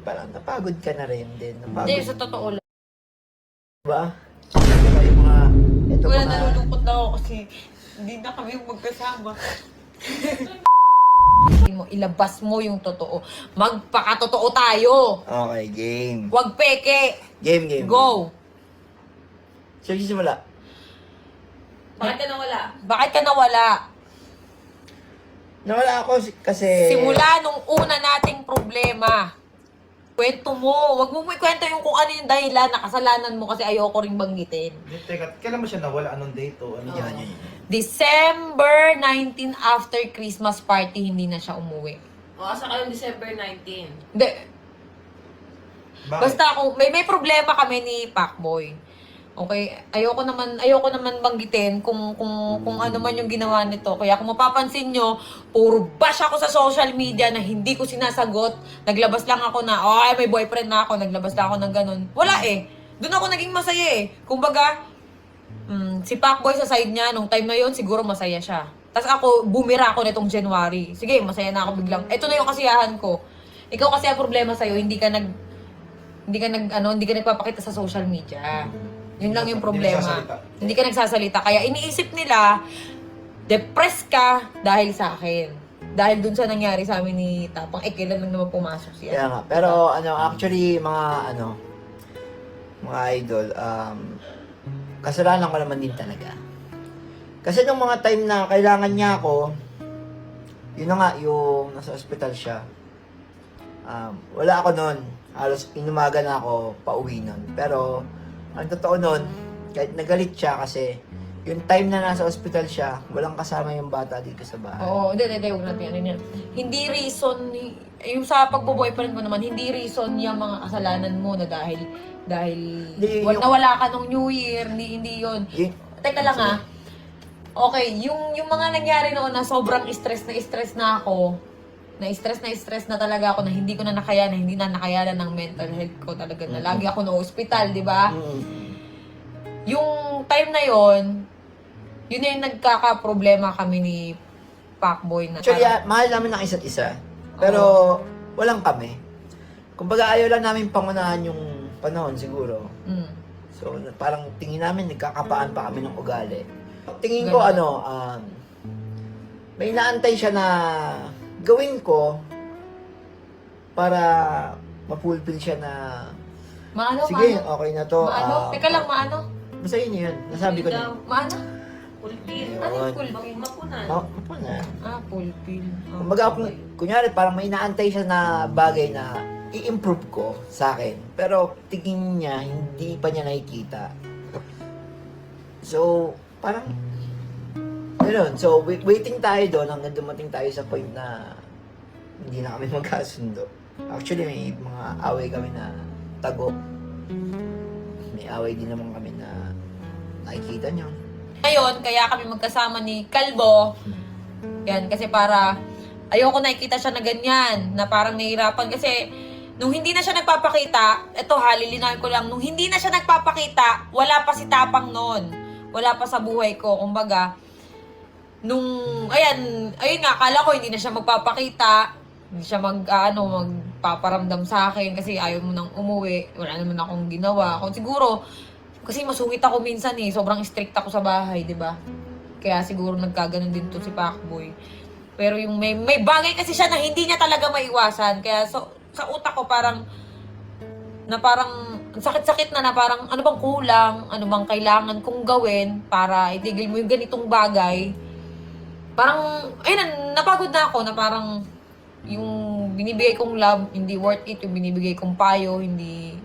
parang napagod ka na rin din. Hindi, Napagod. sa totoo lang. Ba? Ito yung mga, ito Wala, mga, nalulungkot na ako kasi hindi na kami magkasama. Mo, ilabas mo yung totoo. Magpakatotoo tayo. okay, game. Huwag peke. Game. Go. Sige, simula. Bakit ka nawala? Bakit ka nawala? Nawala ako kasi... Simula nung una nating problema. Kwento mo. Huwag mo ikwento yung kung ano yung dahilan na kasalanan mo kasi ayoko rin banggitin. Teka, kailan mo siya nawala? Anong date o ano? Yan. December 19 after Christmas party, hindi na siya umuwi. O, asa kayo December 19? Hindi. Bakit? Basta ako, may problema kami ni Pacboy. Okay, ayoko naman banggitin kung ano man yung ginawa nito. Kaya kung mapapansin nyo, puro bash ako sa social media na hindi ko sinasagot. Naglabas lang ako na, oh, may boyfriend na ako. Naglabas lang ako ng ganun. Wala eh. Doon ako naging masaya eh. Kumbaga, si Pacboy sa side niya, nung time na yon siguro masaya siya. Tapos ako, bumira ako nitong January. Sige, masaya na ako biglang. Ito na yung kasiyahan ko. Ikaw kasi ang problema sa'yo, hindi ka nagpapakita sa social media. Yun lang yung problema. Hindi ka nagsasalita. Kaya iniisip nila, depressed ka dahil sa akin. Dahil dun sa nangyari sa amin ni Tapang, kailan lang naman pumasok siya. Kaya nga. Pero, actually, mga idol, kasalanan ko naman din talaga. Kasi nung mga time na kailangan niya ako, yun na nga, yung nasa ospital siya. Wala ako nun. Halos inumaga na ako pauwi nun. Pero, ang totoo nun, kahit nagalit siya kasi yung time na nasa ospital siya, walang kasama yung bata dito sa bahay. Oo, hindi, huwag natin ano yan. Hindi reason, yung sa pagbo-boyfriend mo naman, hindi reason yung mga kasalanan mo na dahil nawala ka nung New Year, hindi yun. Teka lang ah. Okay, yung mga nangyari noon na sobrang stress na ako, na-stress na talaga ako na hindi ko na nakayanan, hindi na nakayanan ng mental health ko talaga na lagi ako na hospital, di ba? Yung time na yon, yun na yung nagkaka-problema kami ni Pacboy na. Actually, mahal namin ng isa't isa. Pero, walang kami. Kumbaga, ayaw lang namin pangunahan yung panahon siguro. So, parang tingin namin, nagkakapaan pa kami ng ugali. Tingin ko, may naantay siya na gawin ko para mapulpil siya na sige, okay na to. Teka lang, maano? Basta yun. Nasabi ko na. Maano? Pulpil. Yun. Ano yung pulpil? Mapunan. Mapunan. Pulpil. Kumbaga, kunyari, parang may inaantay siya na bagay na i-improve ko sa akin. Pero tingin niya, hindi pa niya nakikita. So, parang, gano'n. So, waiting tayo doon hanggang dumating tayo sa point na hindi na kami magkasundo. Actually, may mga away kami na tago. May away din naman kami na nakikita niyo. Ngayon, kaya kami magkasama ni Kalbo. Yan, kasi para ayoko nakikita siya na ganyan, na parang nahihirapan. Kasi nung hindi na siya nagpapakita, eto ha, lilinawin ko lang, nung hindi na siya nagpapakita, wala pa si Tapang noon. Wala pa sa buhay ko. Kumbaga, ayun nga, akala ko hindi na siya magpapakita, hindi siya magpaparamdam sa akin kasi ayaw mo nang umuwi, wala naman akong ginawa. Kung siguro, kasi masungit ako minsan sobrang strict ako sa bahay, di ba? Kaya siguro nagkaganon din to si Pacboy. Pero yung may bagay kasi siya na hindi niya talaga maiwasan. Kaya sa utak ko parang sakit-sakit na parang ano bang kulang, ano bang kailangan kong gawin para itigil mo yung ganitong bagay. Parang, ayun, napagod na ako na parang yung binibigay kong love, hindi worth it. Yung binibigay kong payo, hindi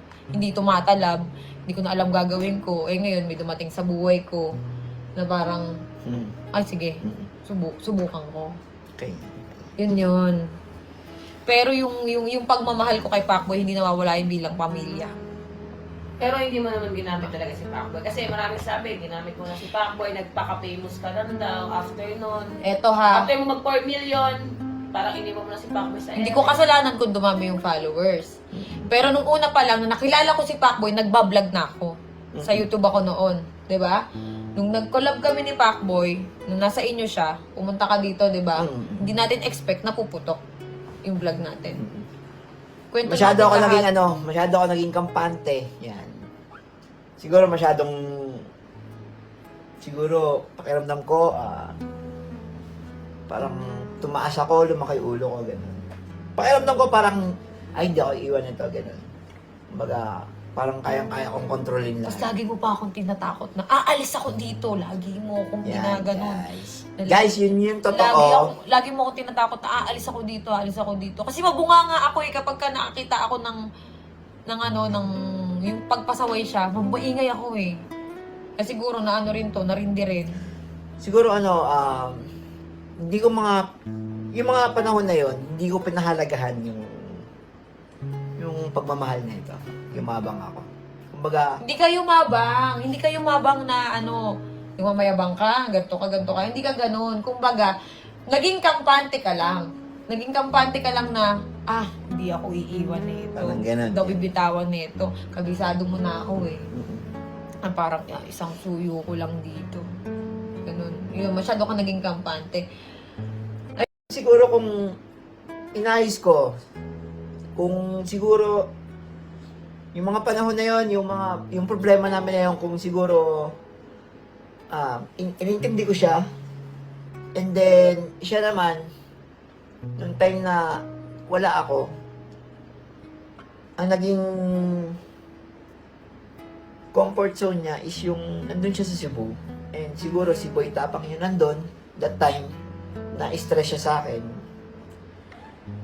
tumatalab. Hindi ko na alam gagawin ko. Ngayon, may dumating sa buhay ko na parang, ay sige, subukan ko. Okay. Yun. Pero yung pagmamahal ko kay Pacboy, hindi nawawala yung bilang pamilya. Pero hindi mo naman ginamit talaga si Pacboy. Kasi marami sabi, ginamit mo na si Pacboy, nagpaka-famous ka lang daw after nun. Eto ha, After mo mag 4 million, parang hindi mo na si Pacboy sa hindi ko kasalanan kung dumami yung followers. Pero nung una pa lang, nung nakilala ko si Pacboy, nagbablog na ako. Sa YouTube ako noon. 'Di ba? Nung nag-collab kami ni Pacboy, nung nasa inyo siya, pumunta ka dito, 'di ba? Hindi natin expect na puputok yung vlog natin. Kwento Masyado natin ako lahat. naging masyado ako naging kampante. Yan. Siguro siguro pakiramdam ko, parang tumaas ako, lumaki ulo ko, gano'n. Pakiramdam ko parang, ay hindi ako iiwan nito, gano'n. Kumbaga, parang kayang-kaya kong kontrolin lang. Tapos lagi mo pa akong tinatakot na, aalis ako dito. Lagi mo akong Yan, ginaganon. guys. Guys, yun yung totoo. Lagi mo akong tinatakot na, aalis ako dito. Kasi mabunga nga ako kapag ka nakakita ako ng yung pagpasaway siya, mabaingay ako eh. Kasi siguro na narindi rin. Siguro hindi ko yung mga panahon na yon, hindi ko pinahalagahan yung pagmamahal na ito. Yumabang ako. Kumbaga, Hindi kayo mabang na yung mamayabang ka, ganito ka. Hindi ka ganun. Kumbaga, naging kampante ka lang. Na, hindi ako iiwan nito. Parang ganun. Hindi ako bibitawan nito. Kabisado mo na ako eh. Parang isang suyo ko lang dito. Ganun. Yun, masyado ka naging kampante. siguro kung inayos ko, kung siguro yung mga panahon na yon, yung problema namin na yun, kung siguro inintindi ko siya, and then siya naman nung time na wala ako, ang naging comfort zone niya is yung nandun siya sa Cebu, and siguro si Boy Tapang yun nandun that time, na-stress siya sa akin,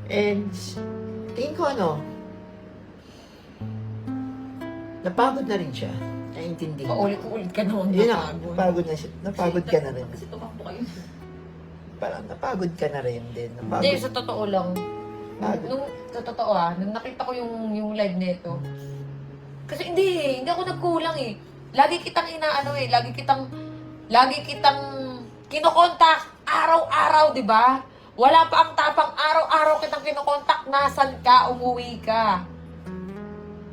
and tingin ko napagod na rin siya. Naiintindi. Paulit-ulit ka naman Yun na, napagod. napagod na siya. Napagod ka na rin. Kasi tumakbo kayo. Parang napagod ka na rin din. Hindi, Napagod. sa totoo lang. Pagod. Sa totoo nung nakita ko yung live nito. Kasi hindi ako nagkulang eh. Lagi kitang lagi kitang kinokontak araw-araw, di ba? Wala pa ang tapang araw-araw kitang kinokontak, nasan ka, umuwi ka.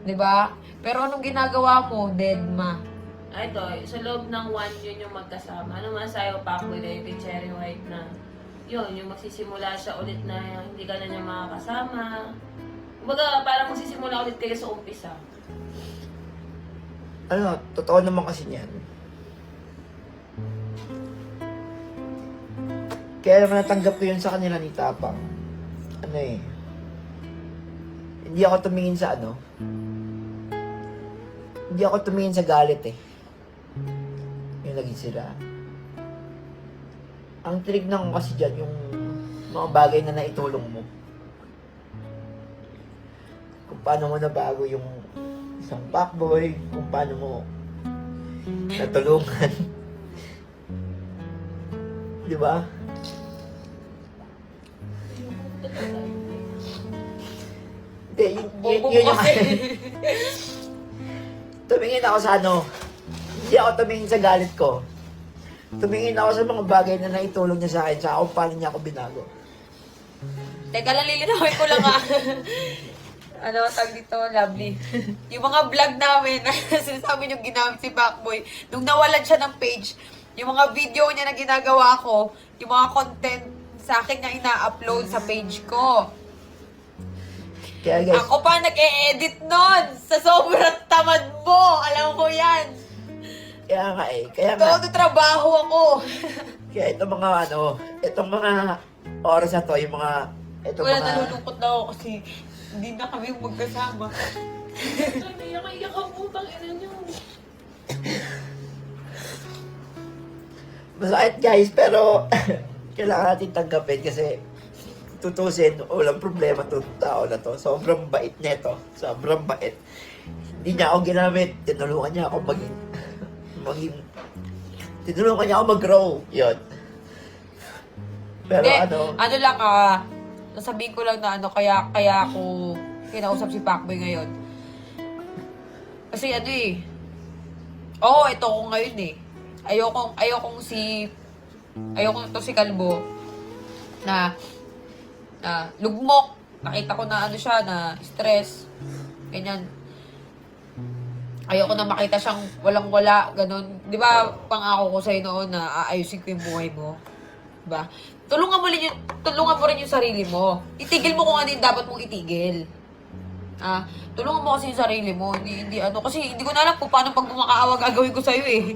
Di ba? Pero anong ginagawa mo, Deadma? Ito, sa loob ng 1 yun yung magkasama. Ano man sa'yo, Pacboy, na yung kay Cherry White na yun, yung magsisimula siya ulit na hindi ka na niya makakasama. Kumbaga, parang magsisimula ulit kayo sa umpisa. Totoo naman kasi niyan. Kaya naman natanggap ko yun sa kanila ni Tapang. Hindi ako tumingin sa hindi ako tumingin sa galit eh. Yung naging sila. Ang tinignan ko kasi dyan, yung mga bagay na naitulong mo. Kung paano mo nabago yung isang Pacboy, kung paano mo natulungan. Di ba? Hindi, yun yung tumingin ako sa hindi ako tumingin sa galit ko. Tumingin ako sa mga bagay na naitulong niya sa akin, sa kung paano niya ako binago. Teka lang, lilinawin ko lang tag dito, lovely. Yung mga vlog namin, sinasabi yung ginamit si Pacboy, nung nawalan siya ng page, yung mga video niya na ginagawa ko, yung mga content sa akin niya ina-upload sa page ko. Kaya guys, Ako pa nag-e-edit nun sa sobrang tamad mo. Alam mo yan. kaya nga, Todo trabaho ako. kaya itong mga oras na to, Wala, nalulungkot na ako kasi hindi na kami magkasama. Iyak ang utang ina niyo. masakit guys, pero kailangan natin tanggapin kasi tutusin, walang problema itong tao na to. Sobrang bait nito. Sobrang bait. Hindi niya ako ginamit. Tinulungan niya ako tinulungan niya ako mag-grow. Yun. Pero Hindi, lang nasabihin ko lang na kaya ako kinausap si Pacboy ngayon. Kasi ito ko ngayon eh. Ayokong to si Kalbo na lugmok. Nakita ko na siya, na stress. Ganyan. Ayoko na makita siyang walang-wala, ganun. Di ba, pangako ko sa'yo noon na aayusin ko yung buhay mo? Diba? Tulungan mo rin yung sarili mo. Itigil mo kung ano yung dapat mong itigil. Tulungan mo kasi yung sarili mo. Hindi ano. Kasi hindi ko na alam kung paano pag kumakaawa gagawin ko sa'yo eh.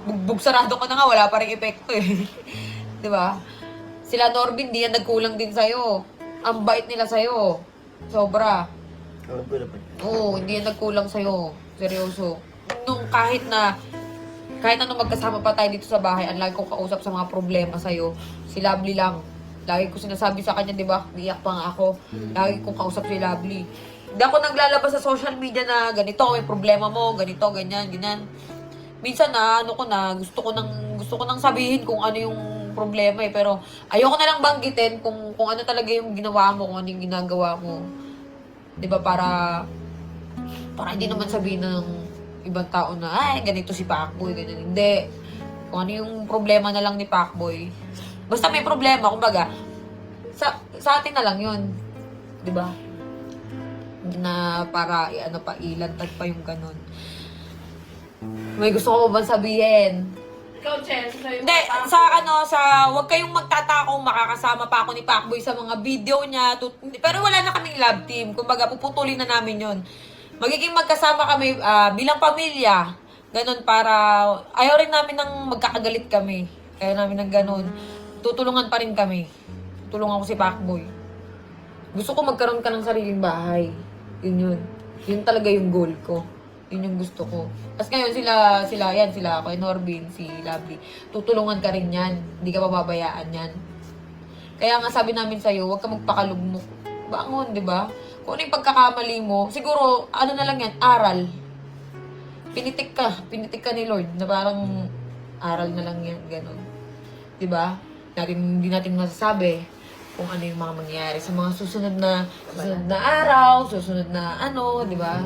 Bugbog sarado ka na nga, wala pa rin epekto eh. Diba? Sila Norbin, di yan nagkulang din sa'yo. Ang bait nila sa'yo. Sobra. Oo, hindi yan nagkulang sa'yo. Seryoso. Nung kahit anong magkasama pa tayo dito sa bahay, ang lagi kong kausap sa mga problema sa'yo, si Lovely lang. Lagi ko sinasabi sa kanya, di ba? Iyak pa nga ako. Lagi kong kausap si Lovely. Hindi ako naglalabas sa social media na ganito, may problema mo, ganito, ganyan, ganyan. Minsan gusto ko nang sabihin kung ano yung problema eh. Pero ayoko na lang banggitin kung ano talaga yung ginawa mo, kung ano yung ginagawa mo. Di ba? Para hindi naman sabihin ng ibang tao na, ay, ganito si Pacboy, ganyan. Hindi. Kung ano yung problema na lang ni Pacboy. Basta may problema, kumbaga, sa atin na lang yun. Di ba? Hindi na para, ilantad pa yung ganun. May gusto ko ba sabihin? Ikaw, Chen, sa'yo Hindi, wag kayong magtataka kung makakasama pa ako ni Pacboy sa mga video niya. Pero wala na kaming love team. Kumbaga, puputulin na namin yun. Magiging magkasama kami bilang pamilya. Ganon para, ayaw rin namin ng magkakagalit kami. Ayaw namin ng ganon. Tutulungan pa rin kami. Tulungan ko si Pacboy. Gusto ko magkaroon ka ng sariling bahay. Yun. Yun talaga yung goal ko. Yun yung gusto ko. Tapos ngayon sila, kay Norbin, si Lovely. Tutulungan ka rin yan. Hindi ka pababayaan yan. Kaya nga sabi namin sa'yo, huwag ka magpakalugmok. Bangon, di ba? Kung ano yung pagkakamali mo, siguro, ano na lang yan, aral. Pinitik ka ni Lord, na parang aral na lang yan, ganun. Di ba? Hindi natin masasabi kung ano yung mga mangyayari sa mga susunod na araw, susunod na di ba?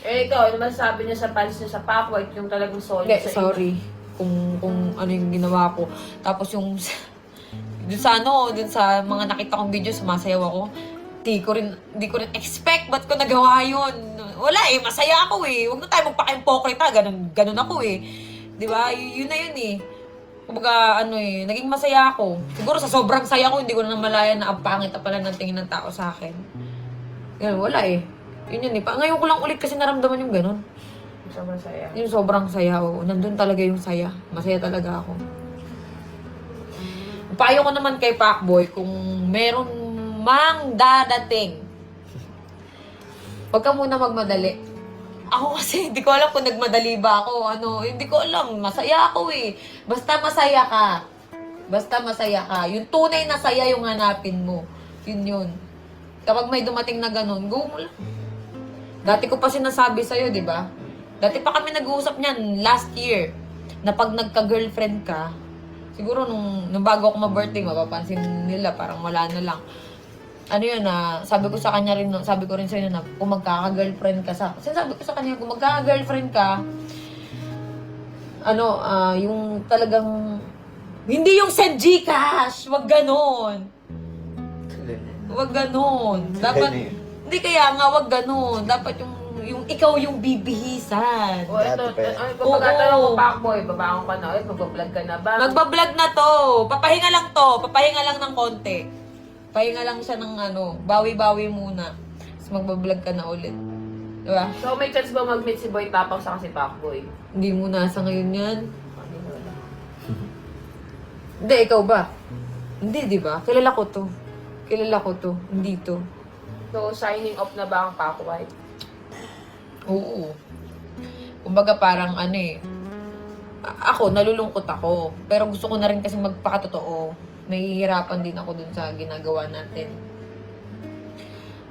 Eh, ikaw, ano masasabi niya sa fans niya sa Pacboy, yung talagang solid Hindi, sa sorry. Kung ano yung ginawa ko. Tapos yung dun sa mga nakita kong video, sumasayaw ako. Di ko rin expect, ba't ko nagawa yun? Wala eh, masaya ako eh. Huwag na tayo magpaka-impokrita, ganun ako eh. Di ba? Yun na yun eh. Kumbaga, naging masaya ako. Siguro sa sobrang saya ko, hindi ko na namalayan na ang pangit na pala ng tingin ng tao sa akin. Yan, wala eh. Yun eh. Ngayon ko lang ulit kasi naramdaman yung ganun. sobrang saya. Yung sobrang saya, oo. Nandun talaga yung saya. Masaya talaga ako. Payo ko naman kay Pacboy, kung meron mang dadating, huwag ka muna magmadali. Ako kasi, hindi ko alam kung nagmadali ba ako. Hindi ko alam. Masaya ako eh. Basta masaya ka. Basta masaya ka. Yung tunay na saya yung hanapin mo. Yun. Kapag may dumating na ganun, go mo lang. Dati ko pa sinasabi sa'yo, di ba? Dati pa kami nag-uusap niyan last year. Na pag nagka-girlfriend ka, siguro nung bago ako ma-birthday, mapapansin nila parang wala na lang. Sabi ko sa kanya rin, sabi ko rin sa'yo na kung magkaka-girlfriend ka sabi ko sa kanya, kung magkaka-girlfriend ka, yung talagang, hindi yung send Gcash, wag ganon. Wag ganon. Dapat, hindi kaya nga, wag ganon. Dapat yung ikaw yung bibihisan. O, ito, pagkakatanong ko, Pacboy, babangon ka na ulit, magbablog ka na ba? Magbablog na to. Papahinga lang to. Papahinga lang ng konti. Pahinga lang siya ng bawi-bawi muna. Tapos magbablog ka na ulit. Diba? So, may chance ba mag-meet si Boy Tapang sa si Pacboy? Hindi mo nasa ngayon yan. Hindi, ikaw ba? Hindi, di ba? Kilala ko to. Hindi to. So, signing off na ba ang Pacboy? Oo. Kumbaga parang ako, nalulungkot ako. Pero gusto ko na rin kasi magpakatotoo. Nahihirapan din ako dun sa ginagawa natin.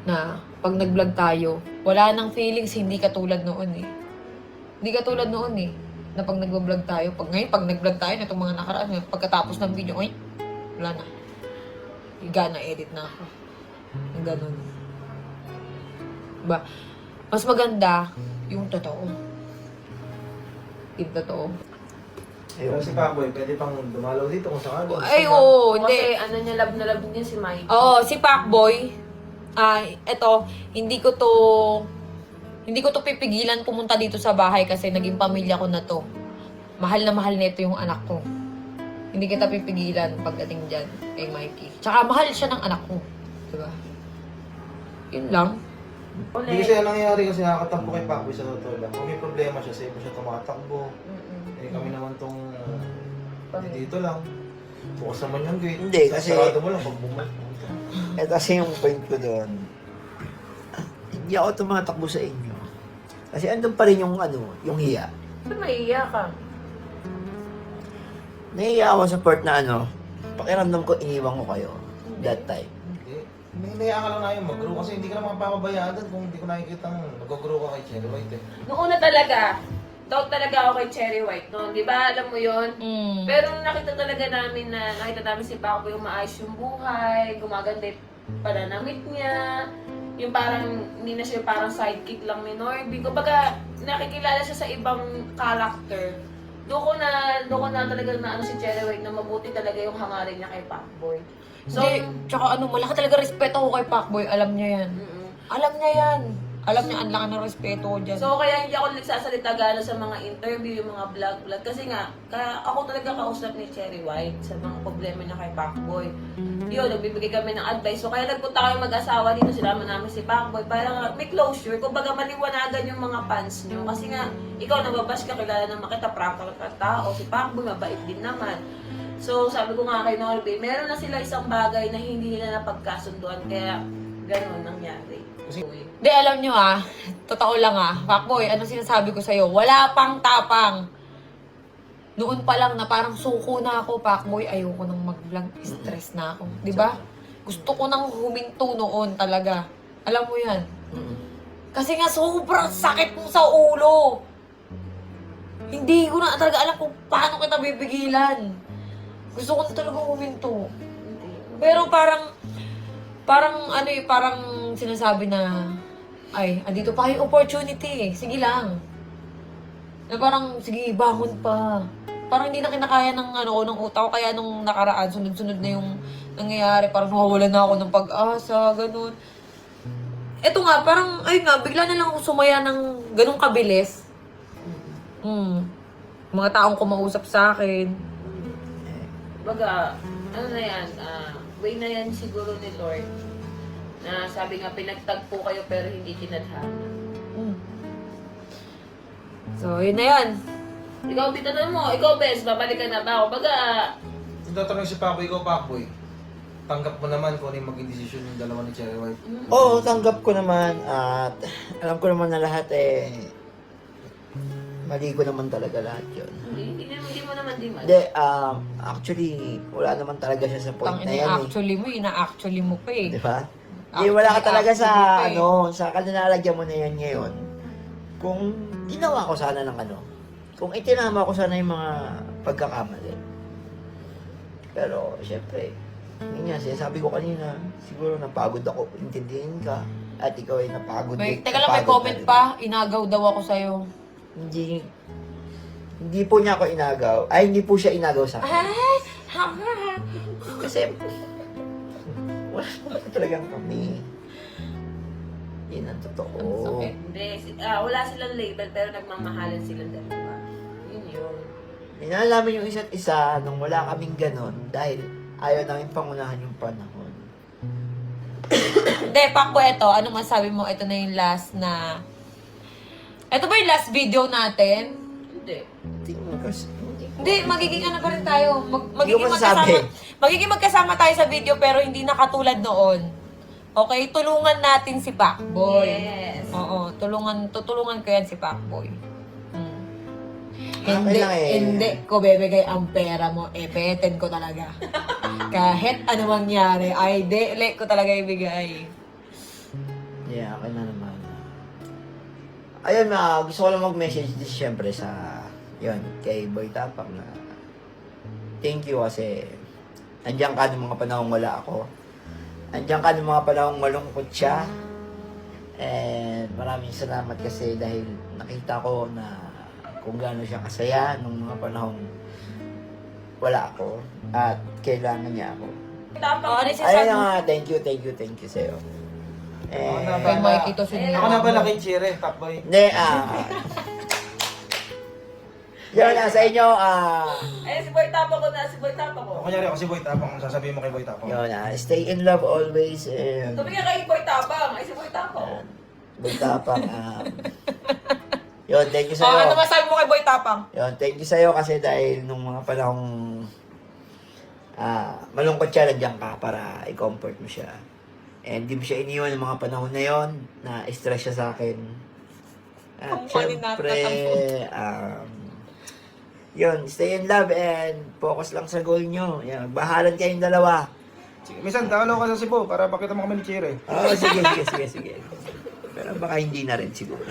Na pag nag-vlog tayo, wala nang feelings, hindi katulad noon eh. Hindi katulad noon eh. Na pag nag-vlog tayo, pag nag-vlog tayo, na itong mga nakaraan, pagkatapos ng video, wala na. Higa na, edit na ako. Yung ganun. Diba? Mas maganda yung totoo. Yung totoo. Pero si Pacboy, pwede pang dumalaw dito kung sakali. Ay, oo, hindi. Kasi love na love niya si Mikey. Oo, si Pacboy, hindi ko to pipigilan pumunta dito sa bahay kasi naging pamilya ko na to. Mahal na mahal nito yung anak ko. Hindi kita pipigilan pagdating dyan kay Mikey. Tsaka mahal siya ng anak ko. Diba? Yun lang. Hindi kasi ang nangyayari kasi nakakatakbo kay Pacboy sa totoo lang. Kung may problema siya, safe siya tumatakbo. Eh kami naman tong dito lang. Bukas naman yung gate. Hindi, kasi- Sarado mo lang pag bumalik. Eh kasi yung point ko doon, hindi ako tumatakbo sa inyo. Kasi andun pa rin yung yung hiya. Ba't maiiyak ka? Nahiya ako sa part na pakiramdam ko iniwan ko kayo that time. Hindi, hinayaan ka lang na yung mag-grow kasi hindi ka naman papabayaan doon kung hindi ko nakikita nag-grow ka kay Cherry White eh. Noong una talaga, doubt talaga ako kay Cherry White noon. Di ba? Alam mo yon. Pero nung nakita namin si Paco yung maayos yung buhay, gumaganda yung pananamit niya, yung parang, hindi na siya parang sidekick lang ni Norby. Kumbaga, nakikilala siya sa ibang character. Doon ko na talaga na si Cherry White na mabuti talaga yung hangarin niya kay Pacboy. So, Hindi, tsaka malaki talaga respeto ko kay Pacboy. Alam niya yan. Alam niya yan. Alam niya, ang laki ng respeto ko dyan. So, kaya hindi ako nagsasalita gano'n sa mga interview, yung mga vlog. Kasi nga, kaya ako talaga kausap ni Cherry White sa mga problema niya kay Pacboy. Yun, nagbibigay kami ng advice. So, kaya nagpunta kami mag-asawa dito, sinama namin si Pacboy para nga may closure. Kumbaga, maliwanagan yung mga fans niyo. Kasi nga, ikaw nababash ka, kilala naman kita, prank ka tao. Si Pacboy, mabait din naman. So, sabi ko nga kay Norby, meron na sila isang bagay na hindi nila napagkasunduan. Kaya, gano'n nangyari. Hindi, alam nyo totoo lang Pacboy, ano sinasabi ko sa'yo? Wala pang tapang. Noon pa lang na parang suko na ako, Pacboy, ayoko nang mag-vlog, stress na ako. Di ba? Gusto ko nang huminto noon talaga. Alam mo yan? Kasi nga sobrang sakit mo sa ulo. Hindi ko na talaga alam kung paano kita bibigilan. Gusto ko na talaga huminto. Pero parang sinasabi na, ay, andito pa yung opportunity. Sige lang. Na parang, sige, bangon pa. Parang hindi na kinakaya ng utak ko. Kaya nung nakaraan, sunod-sunod na yung nangyayari. Parang nawawalan na ako ng pag-asa, ganun. Eto nga, parang, ay nga, bigla na lang ako sumaya ng ganun kabilis. Mga taong kumausap sa akin. Baga, ano na yan, way na yan siguro ni Lord. Na sabi nga, pinagtagpo kayo pero hindi tinadhana. So, yun na yan. Ikaw, bitanong mo, ikaw, Bes, babalik ka na ba ako? Baga, Kung tatanong si Pacboy, ikaw Pacboy, tanggap mo naman kung ano yung maging desisyon ng dalawa ni Cherry White. Oo, tanggap ko naman at alam ko naman na lahat mali ko naman talaga lahat yun. hindi mo naman di man. Hindi, actually, wala naman talaga siya sa point na yan Actually mo, ina-actually mo pa Di ba? Hindi, wala ka talaga sa, sa kalinalagyan mo na yan ngayon. Kung ginawa ko sana ng kung itinama ko sana yung mga pagkakamali. Pero, syempre, yun nga, sinasabi ko kanina, siguro napagod ako, intindihin ka, at ikaw ay napagod. Teka lang, may comment pa. Inagaw daw ako sa'yo. Hindi po niya ako inagaw. Ay, hindi po siya inagaw sa akin. Kasi, wala naman talagang kami. Yun ang totoo. Ang sakit. Hindi, wala silang label pero nagmamahalan silang dalawa. Yun. Inalaman yung isa't isa nung wala kaming ganon dahil ayaw namin pangunahan yung panahon. Hindi, Pacboy, ito. Ano masabi mo? Ito na yung last na... Ito ba yung last video natin? Hindi. Hindi, magiging ano pa rin tayo. Hindi ko masasabi. Magiging magkasama tayo sa video pero hindi na katulad noon. Okay, tulungan natin si Pacboy. Yes. Oo, tutulungan ko yan si Pacboy. Okay lang Hindi ko bebigay ang pera mo. Beten ko talaga. Kahit ano mangyari, ay dele ko talaga ibigay. Yeah, okay na naman. Ayun, gusto ko lang mag-message din siyempre sa, kay Boy Tapang na thank you kasi nandiyan ka ng mga panahong wala ako. Nandiyan ka ng mga panahong malungkot siya. And maraming salamat kasi dahil nakita ko na kung gaano siya kasaya nung mga panahong wala ako at kailangan niya ako. Ano yung Ayun sinasabi mo? nga, thank you sa'yo. Kay Mike ito si Ako na pala kay Cherry, Pacboy. Hindi, Yun, sa inyo, Eh, si Boy Tapo ko na, si Boy Tapo ko. Kunyari ako si Boy Tapang, sasabihin mo kay Boy Tapang. yun, stay in love always, and Tumingin kay Boy Tapang, ay si Boy Tapo ko. magtapang, yun, thank you Oh, ano sa'yo. masabi mo kay Boy Tapang? Yun, thank you sa'yo kasi dahil nung mga panahong malungkot siya, nandiyan ka para i-comfort mo siya. And di mo siya iniwan ng mga panahon na yon na stress siya sa akin. At Ang funny syempre, natin. yun, stay in love and focus lang sa goal nyo. Yan, bahalan kayong dalawa. Sige, minsan, dalaw ka sa Cebu para pakita mo kami ni Chire. Oh, sige. Pero baka hindi na rin siguro.